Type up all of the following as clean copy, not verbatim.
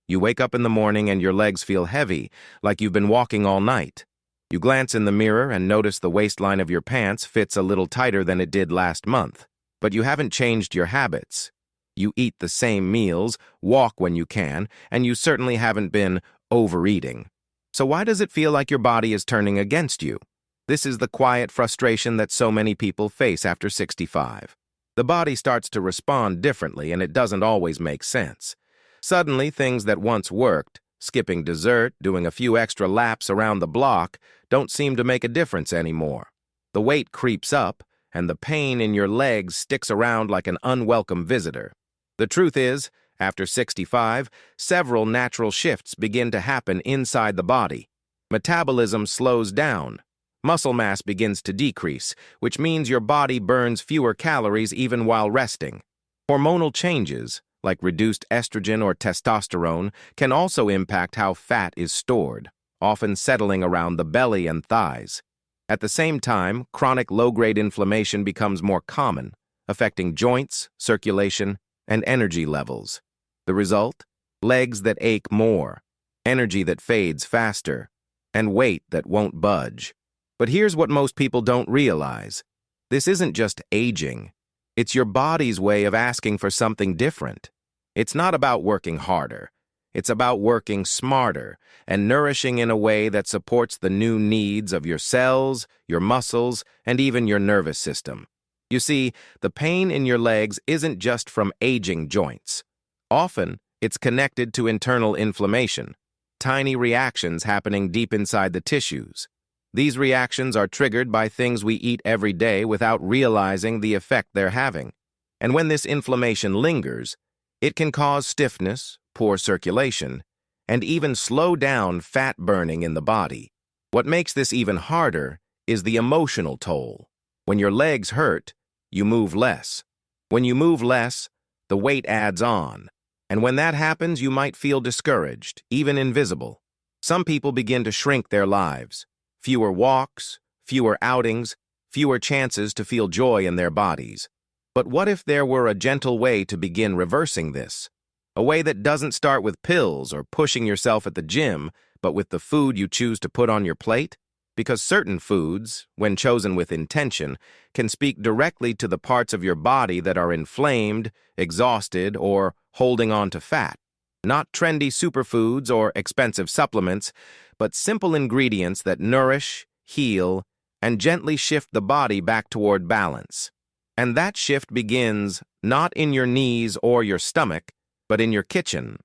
You wake up in the morning and your legs feel heavy, like you've been walking all night. You glance in the mirror and notice the waistline of your pants fits a little tighter than it did last month. But you haven't changed your habits. You eat the same meals, walk when you can, and you certainly haven't been overeating. So why does it feel like your body is turning against you? This is the quiet frustration that so many people face after 65. The body starts to respond differently, and it doesn't always make sense. Suddenly, things that once worked, skipping dessert, doing a few extra laps around the block, don't seem to make a difference anymore. The weight creeps up, and the pain in your legs sticks around like an unwelcome visitor. The truth is, after 65, several natural shifts begin to happen inside the body. Metabolism slows down. Muscle mass begins to decrease, which means your body burns fewer calories even while resting. Hormonal changes, like reduced estrogen or testosterone, can also impact how fat is stored, often settling around the belly and thighs. At the same time, chronic low-grade inflammation becomes more common, affecting joints, circulation, and energy levels. The result? Legs that ache more, energy that fades faster, and weight that won't budge. But here's what most people don't realize. This isn't just aging. It's your body's way of asking for something different. It's not about working harder. It's about working smarter and nourishing in a way that supports the new needs of your cells, your muscles, and even your nervous system. You see, the pain in your legs isn't just from aging joints. Often, it's connected to internal inflammation, tiny reactions happening deep inside the tissues. These reactions are triggered by things we eat every day without realizing the effect they're having. And when this inflammation lingers, it can cause stiffness, poor circulation, and even slow down fat burning in the body. What makes this even harder is the emotional toll. When your legs hurt, you move less. When you move less, the weight adds on. And when that happens, you might feel discouraged, even invisible. Some people begin to shrink their lives. Fewer walks, fewer outings, fewer chances to feel joy in their bodies. But what if there were a gentle way to begin reversing this? A way that doesn't start with pills or pushing yourself at the gym, but with the food you choose to put on your plate? Because certain foods, when chosen with intention, can speak directly to the parts of your body that are inflamed, exhausted, or holding on to fat. Not trendy superfoods or expensive supplements, but simple ingredients that nourish, heal, and gently shift the body back toward balance. And that shift begins not in your knees or your stomach, but in your kitchen.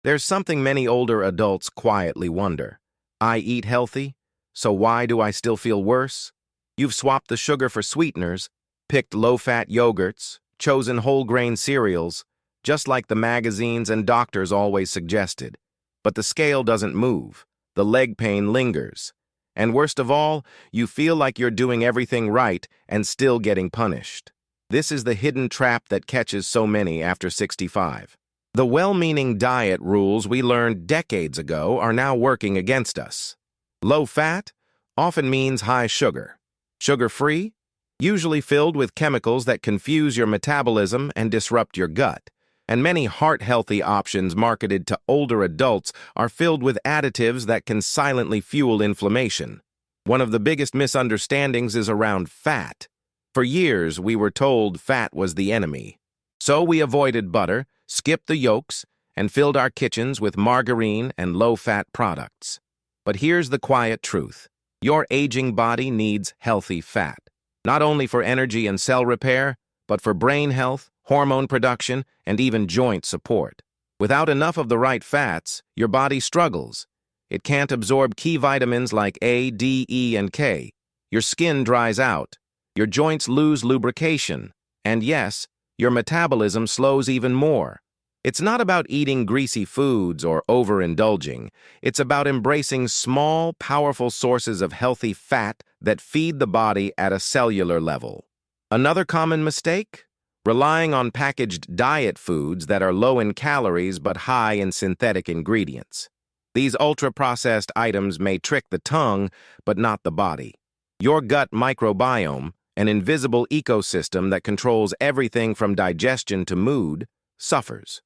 There's something many older adults quietly wonder. I eat healthy, so why do I still feel worse? You've swapped the sugar for sweeteners, picked low-fat yogurts, chosen whole-grain cereals, just like the magazines and doctors always suggested. But the scale doesn't move. The leg pain lingers. And worst of all, you feel like you're doing everything right and still getting punished. This is the hidden trap that catches so many after 65. The well-meaning diet rules we learned decades ago are now working against us. Low fat often means high sugar. Sugar-free, usually filled with chemicals that confuse your metabolism and disrupt your gut. And many heart-healthy options marketed to older adults are filled with additives that can silently fuel inflammation. One of the biggest misunderstandings is around fat. For years, we were told fat was the enemy. So we avoided butter, skipped the yolks, and filled our kitchens with margarine and low-fat products. But here's the quiet truth. Your aging body needs healthy fat, not only for energy and cell repair, but for brain health, hormone production, and even joint support. Without enough of the right fats, your body struggles. It can't absorb key vitamins like A, D, E, and K. Your skin dries out. Your joints lose lubrication. And yes, your metabolism slows even more. It's not about eating greasy foods or overindulging. It's about embracing small, powerful sources of healthy fat that feed the body at a cellular level. Another common mistake? Relying on packaged diet foods that are low in calories but high in synthetic ingredients. These ultra-processed items may trick the tongue, but not the body. Your gut microbiome, an invisible ecosystem that controls everything from digestion to mood, suffers.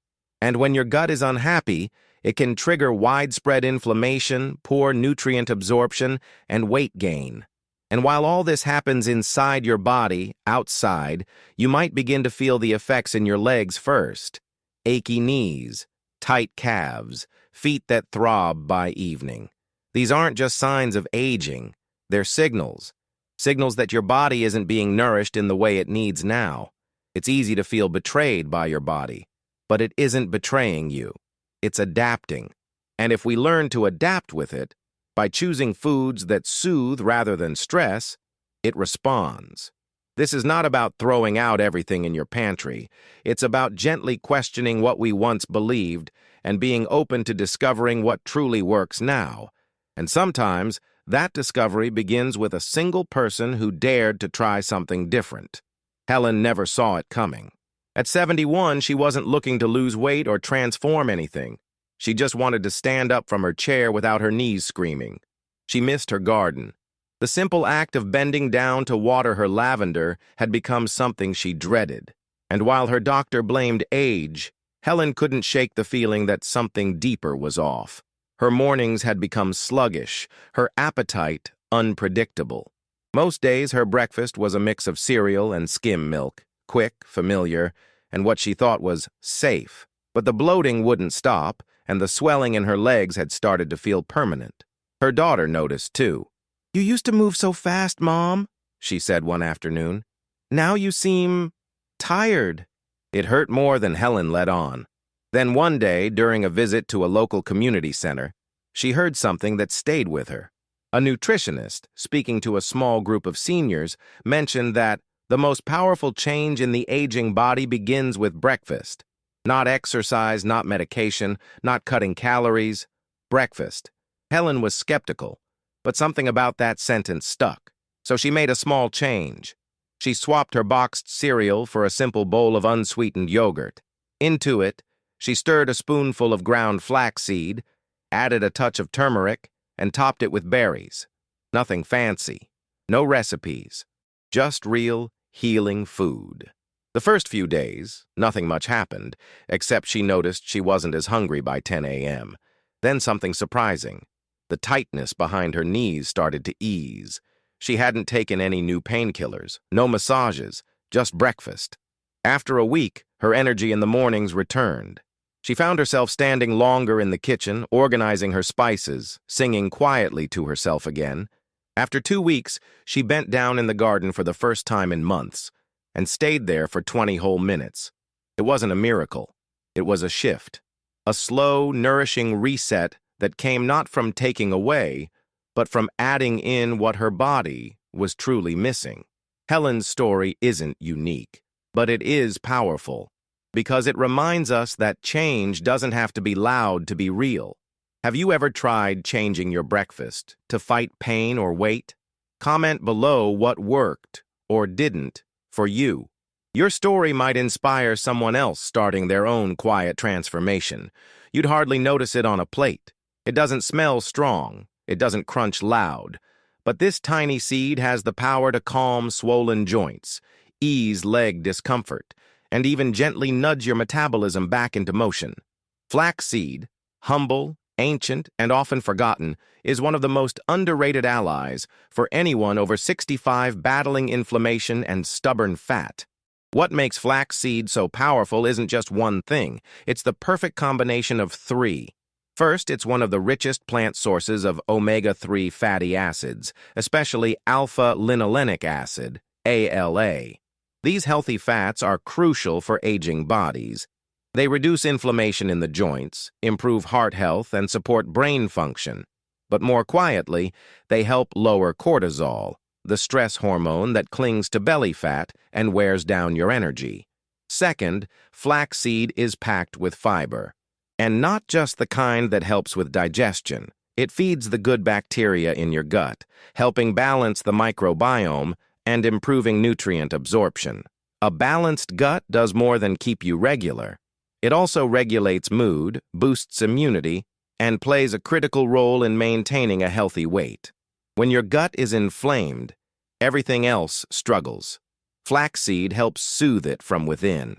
And when your gut is unhappy, it can trigger widespread inflammation, poor nutrient absorption, and weight gain. And while all this happens inside your body, outside, you might begin to feel the effects in your legs first. Achy knees, tight calves, feet that throb by evening. These aren't just signs of aging, they're signals. Signals that your body isn't being nourished in the way it needs now. It's easy to feel betrayed by your body, but it isn't betraying you. It's adapting. And if we learn to adapt with it, by choosing foods that soothe rather than stress, it responds. This is not about throwing out everything in your pantry. It's about gently questioning what we once believed and being open to discovering what truly works now. And sometimes, that discovery begins with a single person who dared to try something different. Helen never saw it coming. At 71, she wasn't looking to lose weight or transform anything. She just wanted to stand up from her chair without her knees screaming. She missed her garden. The simple act of bending down to water her lavender had become something she dreaded. And while her doctor blamed age, Helen couldn't shake the feeling that something deeper was off. Her mornings had become sluggish, her appetite unpredictable. Most days her breakfast was a mix of cereal and skim milk, quick, familiar, and what she thought was safe. But the bloating wouldn't stop, and the swelling in her legs had started to feel permanent. Her daughter noticed, too. "You used to move so fast, Mom," she said one afternoon. "Now you seem tired." It hurt more than Helen let on. Then one day, during a visit to a local community center, she heard something that stayed with her. A nutritionist, speaking to a small group of seniors, mentioned that the most powerful change in the aging body begins with breakfast. Not exercise, not medication, not cutting calories. Breakfast. Helen was skeptical, but something about that sentence stuck. So she made a small change. She swapped her boxed cereal for a simple bowl of unsweetened yogurt. Into it, she stirred a spoonful of ground flaxseed, added a touch of turmeric, and topped it with berries. Nothing fancy. No recipes. Just real, healing food. The first few days, nothing much happened, except she noticed she wasn't as hungry by 10 a.m. Then something surprising. The tightness behind her knees started to ease. She hadn't taken any new painkillers, no massages, just breakfast. After a week, her energy in the mornings returned. She found herself standing longer in the kitchen, organizing her spices, singing quietly to herself again. After 2 weeks, she bent down in the garden for the first time in months, and stayed there for 20 whole minutes. It wasn't a miracle. It was a shift. A slow, nourishing reset that came not from taking away, but from adding in what her body was truly missing. Helen's story isn't unique, but it is powerful, because it reminds us that change doesn't have to be loud to be real. Have you ever tried changing your breakfast to fight pain or weight? Comment below what worked or didn't for you. Your story might inspire someone else starting their own quiet transformation. You'd hardly notice it on a plate. It doesn't smell strong. It doesn't crunch loud. But this tiny seed has the power to calm swollen joints, ease leg discomfort, and even gently nudge your metabolism back into motion. Flaxseed, humble, ancient, and often forgotten, is one of the most underrated allies for anyone over 65 battling inflammation and stubborn fat. What makes flaxseed so powerful isn't just one thing. It's the perfect combination of three. First, it's one of the richest plant sources of omega-3 fatty acids, especially alpha-linolenic acid, ALA. These healthy fats are crucial for aging bodies. They reduce inflammation in the joints, improve heart health, and support brain function. But more quietly, they help lower cortisol, the stress hormone that clings to belly fat and wears down your energy. Second, flaxseed is packed with fiber. And not just the kind that helps with digestion. It feeds the good bacteria in your gut, helping balance the microbiome and improving nutrient absorption. A balanced gut does more than keep you regular. It also regulates mood, boosts immunity, and plays a critical role in maintaining a healthy weight. When your gut is inflamed, everything else struggles. Flaxseed helps soothe it from within.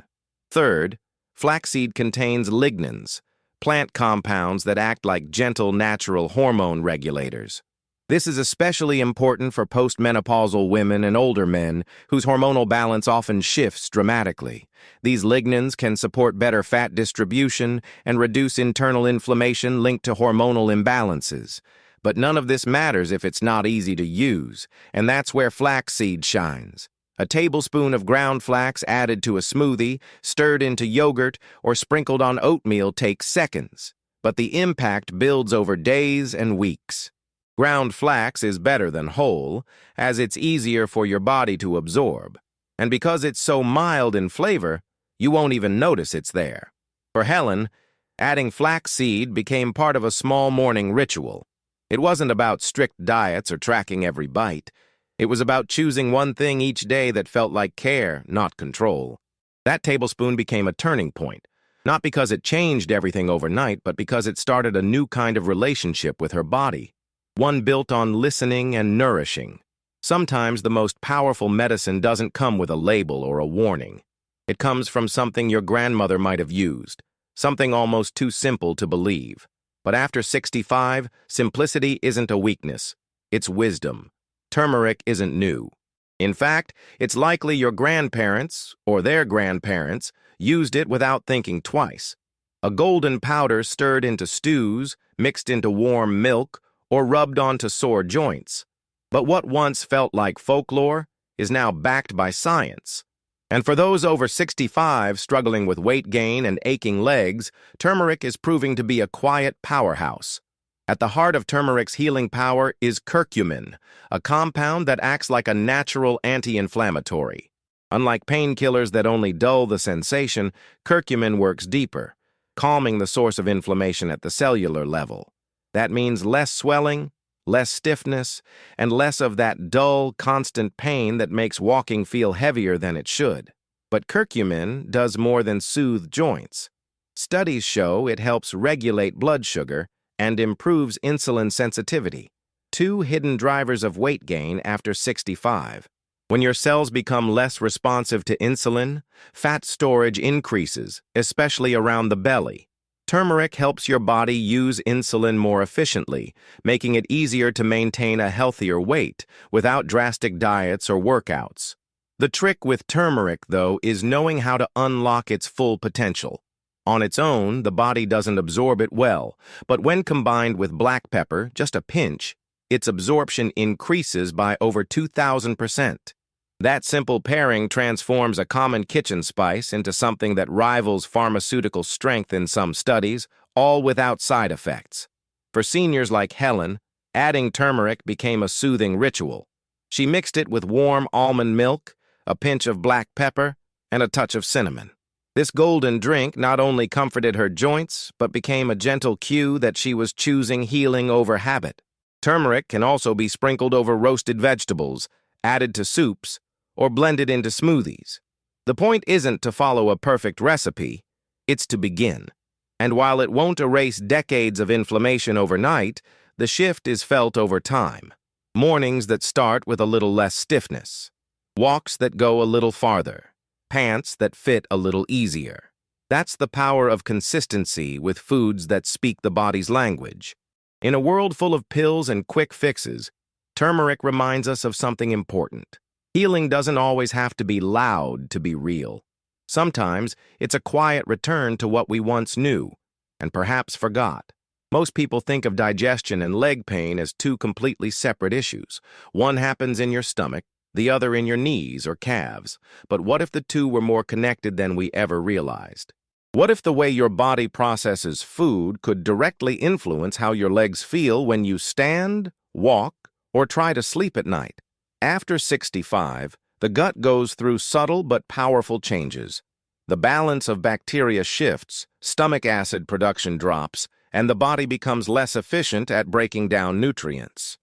Third, Flaxseed contains lignans, plant compounds that act like gentle natural hormone regulators. This is especially important for postmenopausal women and older men whose hormonal balance often shifts dramatically. These lignans can support better fat distribution and reduce internal inflammation linked to hormonal imbalances. But none of this matters if it's not easy to use, and that's where flaxseed shines. A tablespoon of ground flax added to a smoothie, stirred into yogurt, or sprinkled on oatmeal takes seconds, but the impact builds over days and weeks. Ground flax is better than whole, as it's easier for your body to absorb, and because it's so mild in flavor, you won't even notice it's there. For Helen, adding flaxseed became part of a small morning ritual. It wasn't about strict diets or tracking every bite. It was about choosing one thing each day that felt like care, not control. That tablespoon became a turning point, not because it changed everything overnight, but because it started a new kind of relationship with her body, one built on listening and nourishing. Sometimes the most powerful medicine doesn't come with a label or a warning. It comes from something your grandmother might have used, something almost too simple to believe. But after 65, simplicity isn't a weakness, it's wisdom. Turmeric isn't new. In fact, it's likely your grandparents, or their grandparents, used it without thinking twice. A golden powder stirred into stews, mixed into warm milk, or rubbed onto sore joints. But what once felt like folklore is now backed by science. And for those over 65 struggling with weight gain and aching legs, turmeric is proving to be a quiet powerhouse. At the heart of turmeric's healing power is curcumin, a compound that acts like a natural anti-inflammatory. Unlike painkillers that only dull the sensation, curcumin works deeper, calming the source of inflammation at the cellular level. That means less swelling, less stiffness, and less of that dull, constant pain that makes walking feel heavier than it should. But curcumin does more than soothe joints. Studies show it helps regulate blood sugar and improves insulin sensitivity, two hidden drivers of weight gain after 65. When your cells become less responsive to insulin, fat storage increases, especially around the belly. Turmeric helps your body use insulin more efficiently, making it easier to maintain a healthier weight without drastic diets or workouts. The trick with turmeric, though, is knowing how to unlock its full potential. On its own, the body doesn't absorb it well, but when combined with black pepper, just a pinch, its absorption increases by over 2,000%. That simple pairing transforms a common kitchen spice into something that rivals pharmaceutical strength in some studies, all without side effects. For seniors like Helen, adding turmeric became a soothing ritual. She mixed it with warm almond milk, a pinch of black pepper, and a touch of cinnamon. This golden drink not only comforted her joints, but became a gentle cue that she was choosing healing over habit. Turmeric can also be sprinkled over roasted vegetables, added to soups, or blended into smoothies. The point isn't to follow a perfect recipe, it's to begin. And while it won't erase decades of inflammation overnight, the shift is felt over time. Mornings that start with a little less stiffness. Walks that go a little farther. Pants that fit a little easier. That's the power of consistency with foods that speak the body's language. In a world full of pills and quick fixes, turmeric reminds us of something important. Healing doesn't always have to be loud to be real. Sometimes it's a quiet return to what we once knew, and perhaps forgot. Most people think of digestion and leg pain as two completely separate issues. One happens in your stomach, the other in your knees or calves. But what if the two were more connected than we ever realized? What if the way your body processes food could directly influence how your legs feel when you stand, walk, or try to sleep at night? After 65, the gut goes through subtle but powerful changes. The balance of bacteria shifts, stomach acid production drops, and the body becomes less efficient at breaking down nutrients.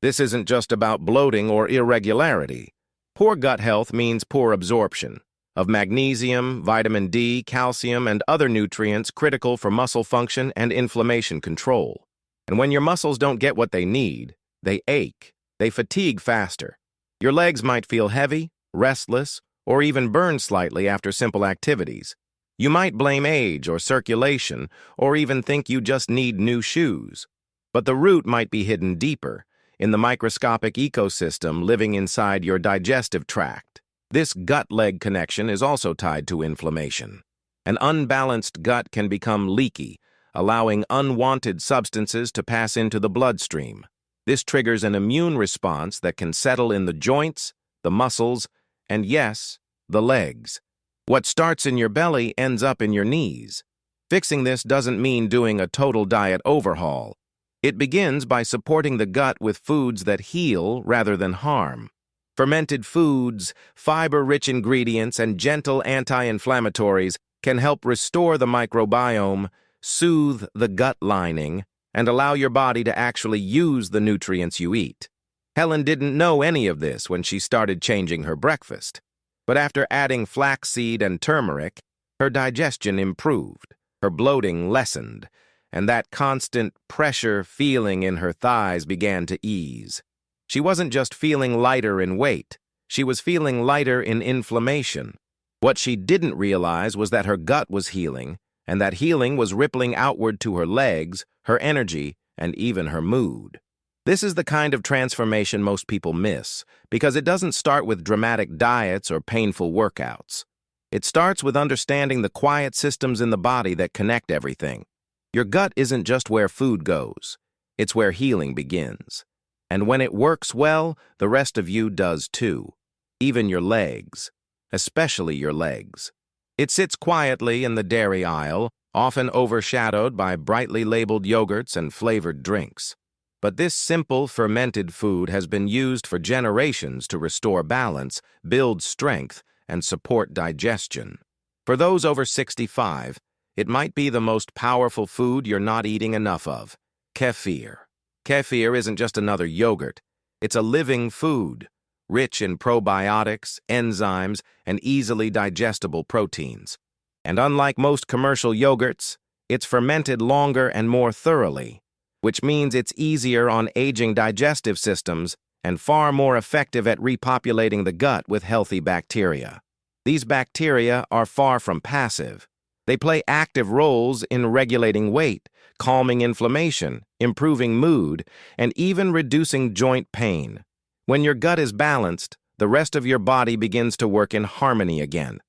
This isn't just about bloating or irregularity. Poor gut health means poor absorption of magnesium, vitamin D, calcium, and other nutrients critical for muscle function and inflammation control. And when your muscles don't get what they need, they ache, they fatigue faster. Your legs might feel heavy, restless, or even burn slightly after simple activities. You might blame age or circulation, or even think you just need new shoes. But the root might be hidden deeper, in the microscopic ecosystem living inside your digestive tract. This gut-leg connection is also tied to inflammation. An unbalanced gut can become leaky, allowing unwanted substances to pass into the bloodstream. This triggers an immune response that can settle in the joints, the muscles, and yes, the legs. What starts in your belly ends up in your knees. Fixing this doesn't mean doing a total diet overhaul. It begins by supporting the gut with foods that heal rather than harm. Fermented foods, fiber-rich ingredients, and gentle anti-inflammatories can help restore the microbiome, soothe the gut lining, and allow your body to actually use the nutrients you eat. Helen didn't know any of this when she started changing her breakfast. But after adding flaxseed and turmeric, her digestion improved, her bloating lessened, and that constant pressure feeling in her thighs began to ease. She wasn't just feeling lighter in weight, she was feeling lighter in inflammation. What she didn't realize was that her gut was healing, and that healing was rippling outward to her legs, her energy, and even her mood. This is the kind of transformation most people miss, because it doesn't start with dramatic diets or painful workouts. It starts with understanding the quiet systems in the body that connect everything. Your gut isn't just where food goes, it's where healing begins. And when it works well, the rest of you does too. Even your legs, especially your legs. It sits quietly in the dairy aisle, often overshadowed by brightly labeled yogurts and flavored drinks. But this simple fermented food has been used for generations to restore balance, build strength, and support digestion. For those over 65, it might be the most powerful food you're not eating enough of: kefir. Kefir isn't just another yogurt. It's a living food, rich in probiotics, enzymes, and easily digestible proteins. And unlike most commercial yogurts, it's fermented longer and more thoroughly, which means it's easier on aging digestive systems and far more effective at repopulating the gut with healthy bacteria. These bacteria are far from passive. They play active roles in regulating weight, calming inflammation, improving mood, and even reducing joint pain. When your gut is balanced, the rest of your body begins to work in harmony again.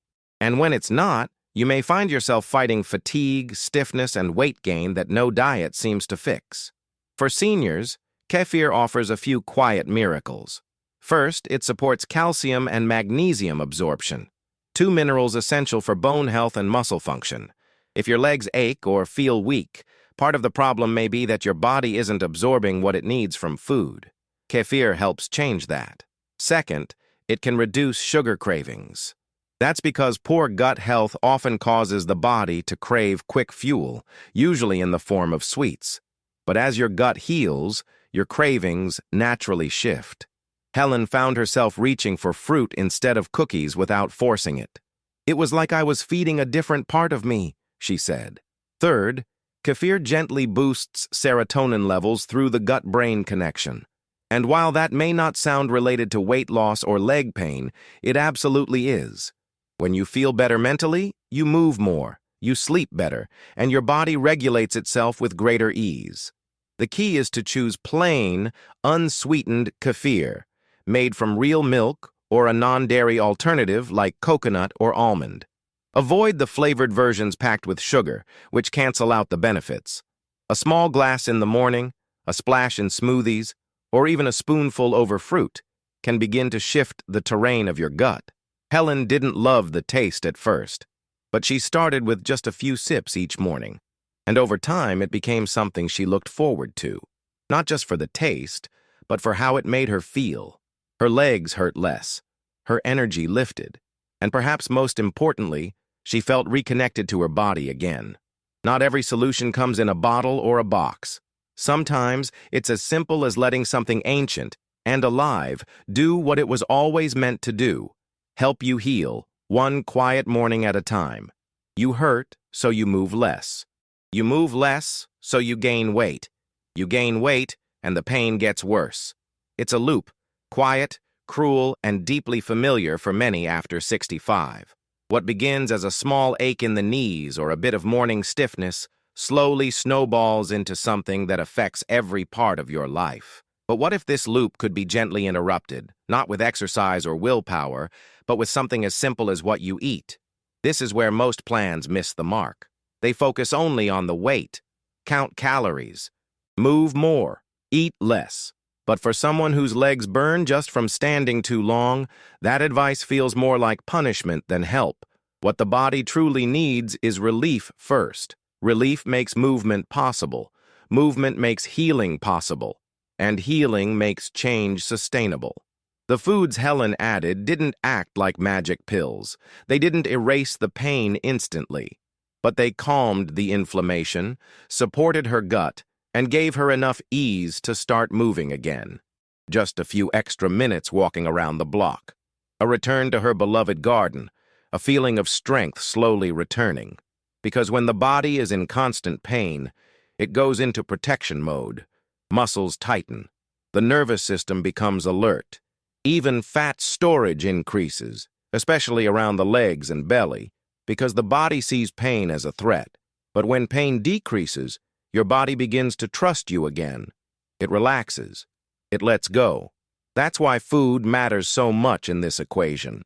And when it's not, you may find yourself fighting fatigue, stiffness, and weight gain that no diet seems to fix. For seniors, kefir offers a few quiet miracles. First, it supports calcium and magnesium absorption, two minerals essential for bone health and muscle function. If your legs ache or feel weak, part of the problem may be that your body isn't absorbing what it needs from food. Kefir helps change that. Second, it can reduce sugar cravings. That's because poor gut health often causes the body to crave quick fuel, usually in the form of sweets. But as your gut heals, your cravings naturally shift. Helen found herself reaching for fruit instead of cookies without forcing it. "It was like I was feeding a different part of me," she said. Third, kefir gently boosts serotonin levels through the gut-brain connection. And while that may not sound related to weight loss or leg pain, it absolutely is. When you feel better mentally, you move more, you sleep better, and your body regulates itself with greater ease. The key is to choose plain, unsweetened kefir, made from real milk or a non-dairy alternative like coconut or almond. Avoid the flavored versions packed with sugar, which cancel out the benefits. A small glass in the morning, a splash in smoothies, or even a spoonful over fruit can begin to shift the terrain of your gut. Helen didn't love the taste at first, but she started with just a few sips each morning, and over time it became something she looked forward to, not just for the taste, but for how it made her feel. Her legs hurt less, her energy lifted, and perhaps most importantly, she felt reconnected to her body again. Not every solution comes in a bottle or a box. Sometimes it's as simple as letting something ancient and alive do what it was always meant to do: help you heal, one quiet morning at a time. You hurt, so you move less. You move less, so you gain weight. You gain weight, and the pain gets worse. It's a loop, quiet, cruel, and deeply familiar for many after 65. What begins as a small ache in the knees or a bit of morning stiffness slowly snowballs into something that affects every part of your life. But what if this loop could be gently interrupted, not with exercise or willpower, but with something as simple as what you eat? This is where most plans miss the mark. They focus only on the weight, count calories, move more, eat less. But for someone whose legs burn just from standing too long, that advice feels more like punishment than help. What the body truly needs is relief first. Relief makes movement possible. Movement makes healing possible. And healing makes change sustainable. The foods Helen added didn't act like magic pills. They didn't erase the pain instantly. But they calmed the inflammation, supported her gut, and gave her enough ease to start moving again. Just a few extra minutes walking around the block. A return to her beloved garden, a feeling of strength slowly returning. Because when the body is in constant pain, it goes into protection mode. Muscles tighten. The nervous system becomes alert. Even fat storage increases, especially around the legs and belly, because the body sees pain as a threat. But when pain decreases, your body begins to trust you again. It relaxes. It lets go. That's why food matters so much in this equation.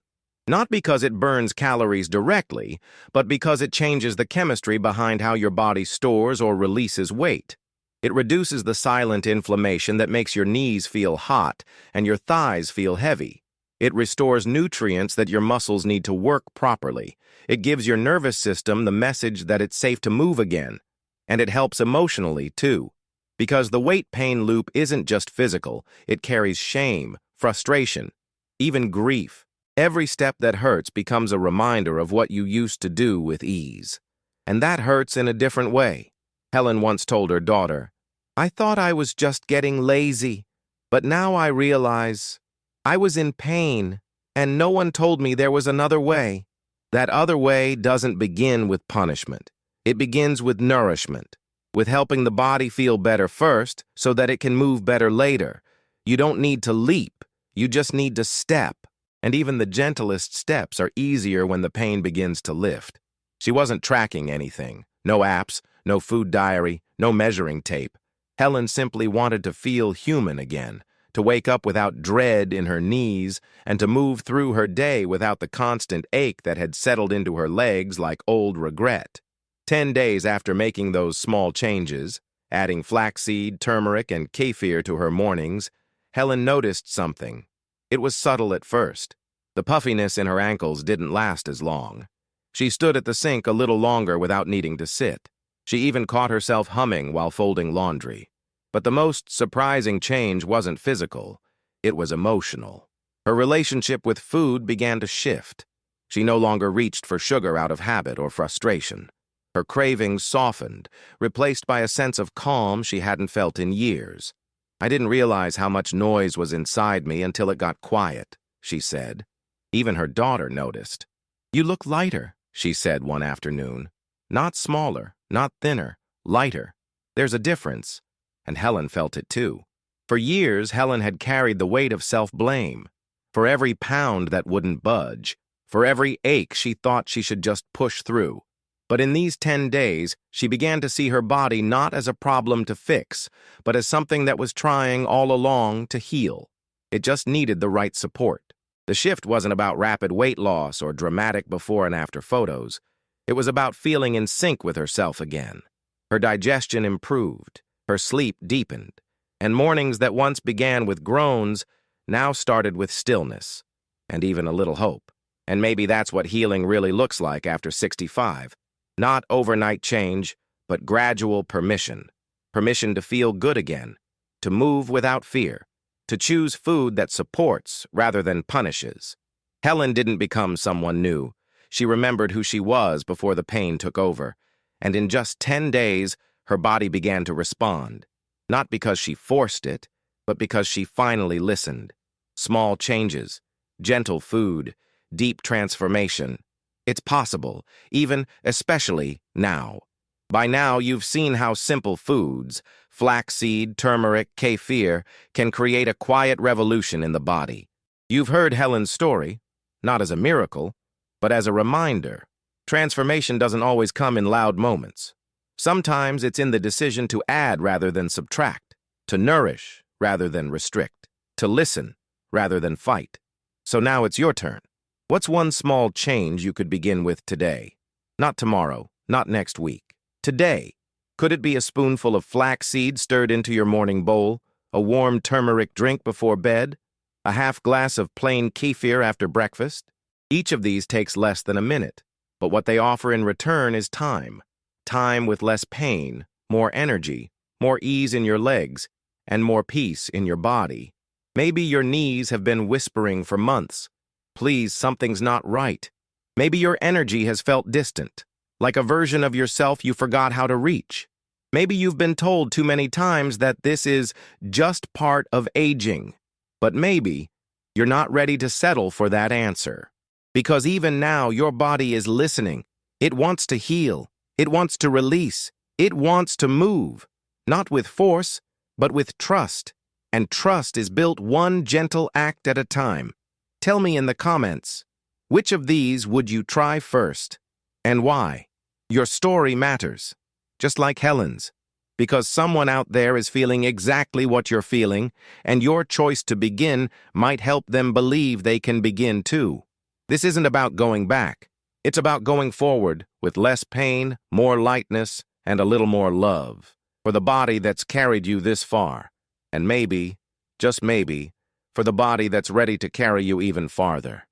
Not because it burns calories directly, but because it changes the chemistry behind how your body stores or releases weight. It reduces the silent inflammation that makes your knees feel hot and your thighs feel heavy. It restores nutrients that your muscles need to work properly. It gives your nervous system the message that it's safe to move again. And it helps emotionally, too. Because the weight pain loop isn't just physical, it carries shame, frustration, even grief. Every step that hurts becomes a reminder of what you used to do with ease. And that hurts in a different way. Helen once told her daughter, "I thought I was just getting lazy, but now I realize I was in pain, and no one told me there was another way." That other way doesn't begin with punishment. It begins with nourishment, with helping the body feel better first so that it can move better later. You don't need to leap, you just need to step. And even the gentlest steps are easier when the pain begins to lift. She wasn't tracking anything. No apps, no food diary, no measuring tape. Helen simply wanted to feel human again, to wake up without dread in her knees, and to move through her day without the constant ache that had settled into her legs like old regret. 10 days after making those small changes, adding flaxseed, turmeric, and kefir to her mornings, Helen noticed something. It was subtle at first. The puffiness in her ankles didn't last as long. She stood at the sink a little longer without needing to sit. She even caught herself humming while folding laundry. But the most surprising change wasn't physical. It was emotional. Her relationship with food began to shift. She no longer reached for sugar out of habit or frustration. Her cravings softened, replaced by a sense of calm she hadn't felt in years. "I didn't realize how much noise was inside me until it got quiet," she said. Even her daughter noticed. "You look lighter," she said one afternoon. "Not smaller, not thinner, lighter. There's a difference." And Helen felt it too. For years, Helen had carried the weight of self-blame. For every pound that wouldn't budge, for every ache she thought she should just push through. But in these 10 days, she began to see her body not as a problem to fix, but as something that was trying all along to heal. It just needed the right support. The shift wasn't about rapid weight loss or dramatic before and after photos. It was about feeling in sync with herself again. Her digestion improved, her sleep deepened, and mornings that once began with groans now started with stillness, and even a little hope. And maybe that's what healing really looks like after 65. Not overnight change, but gradual permission. Permission to feel good again, to move without fear, to choose food that supports rather than punishes. Helen didn't become someone new. She remembered who she was before the pain took over, and in just 10 days, her body began to respond. Not because she forced it, but because she finally listened. Small changes, gentle food, deep transformation. It's possible, even, especially, now. By now, you've seen how simple foods, flaxseed, turmeric, kefir, can create a quiet revolution in the body. You've heard Helen's story, not as a miracle, But as a reminder, transformation doesn't always come in loud moments. Sometimes it's in the decision to add rather than subtract, to nourish rather than restrict, to listen rather than fight. So now it's your turn. What's one small change you could begin with today? Not tomorrow, not next week. Today. Could it be a spoonful of flax seed stirred into your morning bowl, a warm turmeric drink before bed, a half glass of plain kefir after breakfast? Each of these takes less than a minute, but what they offer in return is time. Time with less pain, more energy, more ease in your legs, and more peace in your body. Maybe your knees have been whispering for months. Please, something's not right. Maybe your energy has felt distant, like a version of yourself you forgot how to reach. Maybe you've been told too many times that this is just part of aging. But maybe you're not ready to settle for that answer. Because even now, your body is listening. It wants to heal. It wants to release. It wants to move. Not with force, but with trust. And trust is built one gentle act at a time. Tell me in the comments, which of these would you try first? And why? Your story matters. Just like Helen's, because someone out there is feeling exactly what you're feeling, and your choice to begin might help them believe they can begin too. This isn't about going back. It's about going forward with less pain, more lightness, and a little more love for the body that's carried you this far, and maybe, just maybe, for the body that's ready to carry you even farther.